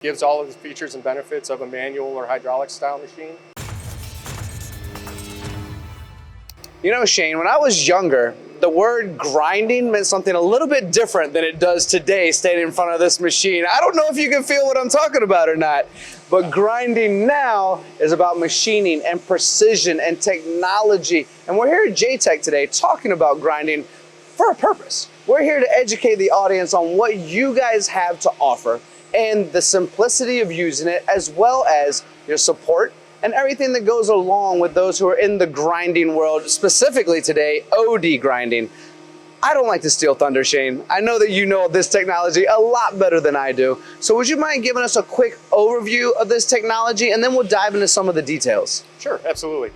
Gives all of the features and benefits of a manual or hydraulic style machine. You know, Shane, when I was younger, the word grinding meant something a little bit different than it does today standing in front of this machine. I don't know if you can feel what I'm talking about or not, but grinding now is about machining and precision and technology. And we're here at JTEKT today talking about grinding for a purpose. We're here to educate the audience on what you guys have to offer and the simplicity of using it, as well as your support and everything that goes along with those who are in the grinding world, specifically today, OD grinding. I don't like to steal thunder, Shane. I know that you know this technology a lot better than I do. So would you mind giving us a quick overview of this technology, and then we'll dive into some of the details? Sure, absolutely.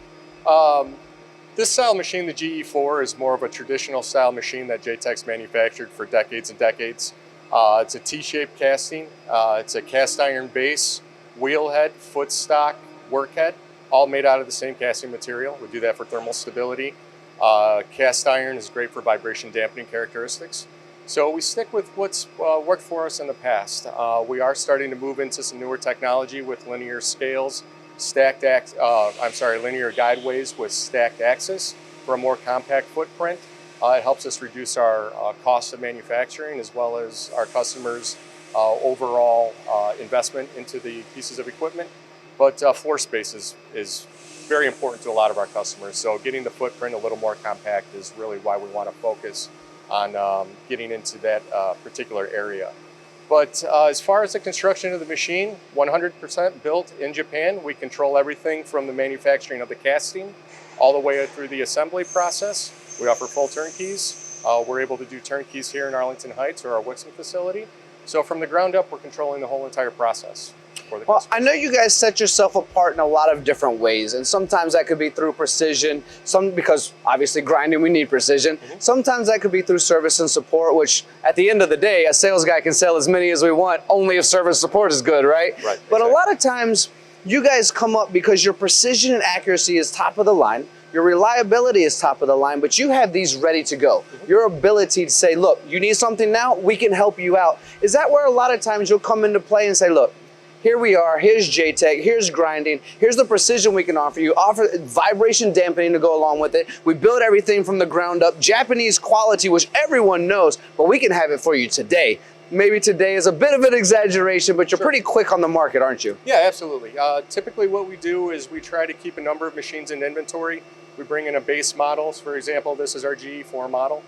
This style machine, the GE4, is more of a traditional style machine that JTEKT's manufactured for decades and decades. It's a T-shaped casting. It's a cast iron base, wheel head, foot stock, work head, all made out of the same casting material. We do that for thermal stability. Cast iron is great for vibration dampening characteristics. So we stick with what's worked for us in the past. We are starting to move into some newer technology with linear scales, linear guideways with stacked axis for a more compact footprint. It helps us reduce our cost of manufacturing, as well as our customers' overall investment into the pieces of equipment. But floor space is very important to a lot of our customers. So getting the footprint a little more compact is really why we want to focus on getting into that particular area. But as far as the construction of the machine, 100% built in Japan. We control everything from the manufacturing of the casting all the way through the assembly process. We offer full turnkeys. We're able to do turnkeys here in Arlington Heights or our Wixom facility. So from the ground up, we're controlling the whole entire process. Well, I know you guys set yourself apart in a lot of different ways, and sometimes that could be through precision, because obviously grinding, we need precision. Sometimes that could be through service and support, which at the end of the day, a sales guy can sell as many as we want, only if service support is good, right? Right. But exactly. A lot of times, you guys come up because your precision and accuracy is top of the line, your reliability is top of the line, but you have these ready to go. Your ability to say, look, you need something now, we can help you out. Is that where a lot of times you'll come into play and say, look, here we are, here's JTEKT, here's grinding, here's the precision we can offer you, offer vibration dampening to go along with it. We build everything from the ground up, Japanese quality, which everyone knows, but we can have it for you today. Maybe today is a bit of an exaggeration, but you're pretty quick on the market, aren't you? Yeah, absolutely. Typically what we do is we try to keep a number of machines in inventory. We bring in a base model. For example, this is our GE4 model.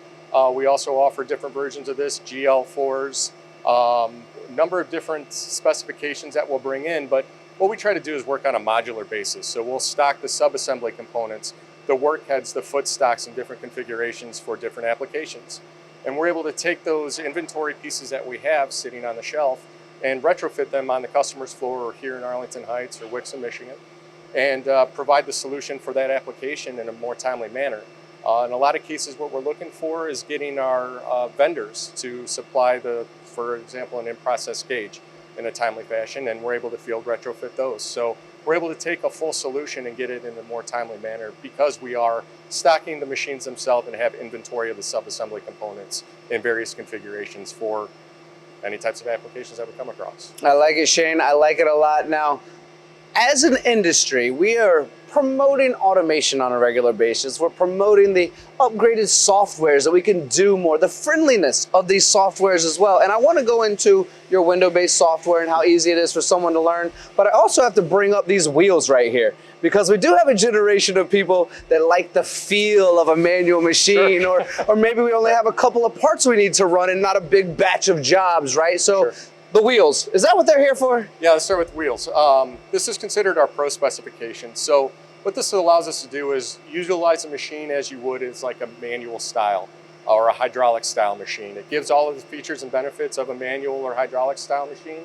We also offer different versions of this, GL4s, number of different specifications that we'll bring in, but what we try to do is work on a modular basis. So we'll stock the sub-assembly components, the work heads, the foot stocks in different configurations for different applications. And we're able to take those inventory pieces that we have sitting on the shelf and retrofit them on the customer's floor or here in Arlington Heights or Wixom, Michigan, and provide the solution for that application in a more timely manner. In a lot of cases, what we're looking for is getting our vendors to supply for example, an in-process gauge in a timely fashion, and we're able to field retrofit those. So we're able to take a full solution and get it in a more timely manner because we are stocking the machines themselves and have inventory of the sub-assembly components in various configurations for any types of applications that we come across. I like it, Shane. I like it a lot. Now, as an industry, we are promoting automation on a regular basis. We're promoting the upgraded softwares that we can do more, the friendliness of these softwares as well. And I want to go into your window-based software and how easy it is for someone to learn, but I also have to bring up these wheels right here, because we do have a generation of people that like the feel of a manual machine, or maybe we only have a couple of parts we need to run and not a big batch of jobs, right? So. The wheels, is that what they're here for? Yeah, let's start with wheels. This is considered our pro specification. So what this allows us to do is utilize a machine as you would as like a manual style or a hydraulic style machine. It gives all of the features and benefits of a manual or hydraulic style machine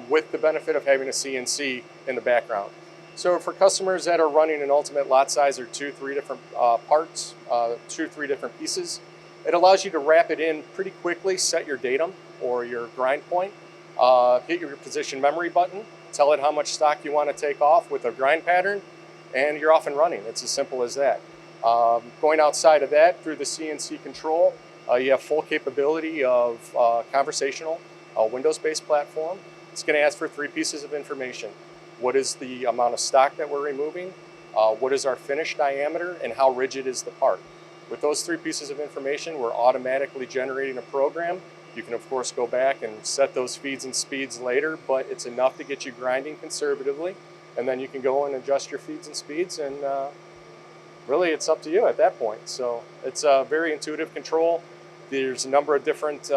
with the benefit of having a CNC in the background. So for customers that are running an ultimate lot size or 2-3 different parts, 2-3 different pieces, it allows you to wrap it in pretty quickly, set your datum or your grind point, hit your position memory button, tell it how much stock you want to take off with a grind pattern, and you're off and running. It's as simple as that. Going outside of that, through the CNC control, you have full capability of conversational Windows-based platform. It's going to ask for 3 pieces of information. What is the amount of stock that we're removing? What is our finish diameter, and how rigid is the part? With those 3 pieces of information, we're automatically generating a program. You can of course go back and set those feeds and speeds later, but it's enough to get you grinding conservatively, and then you can go and adjust your feeds and speeds, and really it's up to you at that point. So it's a very intuitive control. There's a number of different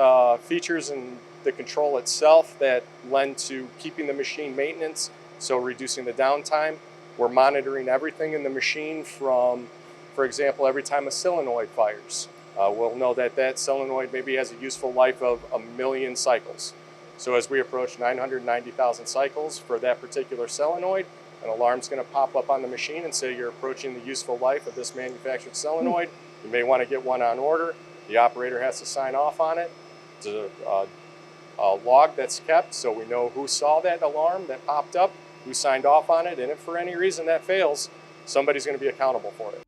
features in the control itself that lend to keeping the machine maintenance, so reducing the downtime. We're monitoring everything in the machine from, for example, every time a solenoid fires. We'll know that that solenoid maybe has a useful life of 1,000,000 cycles. So as we approach 990,000 cycles for that particular solenoid, an alarm's going to pop up on the machine and say you're approaching the useful life of this manufactured solenoid. You may want to get one on order. The operator has to sign off on it. It's a log that's kept, so we know who saw that alarm that popped up, who signed off on it, and if for any reason that fails, somebody's going to be accountable for it.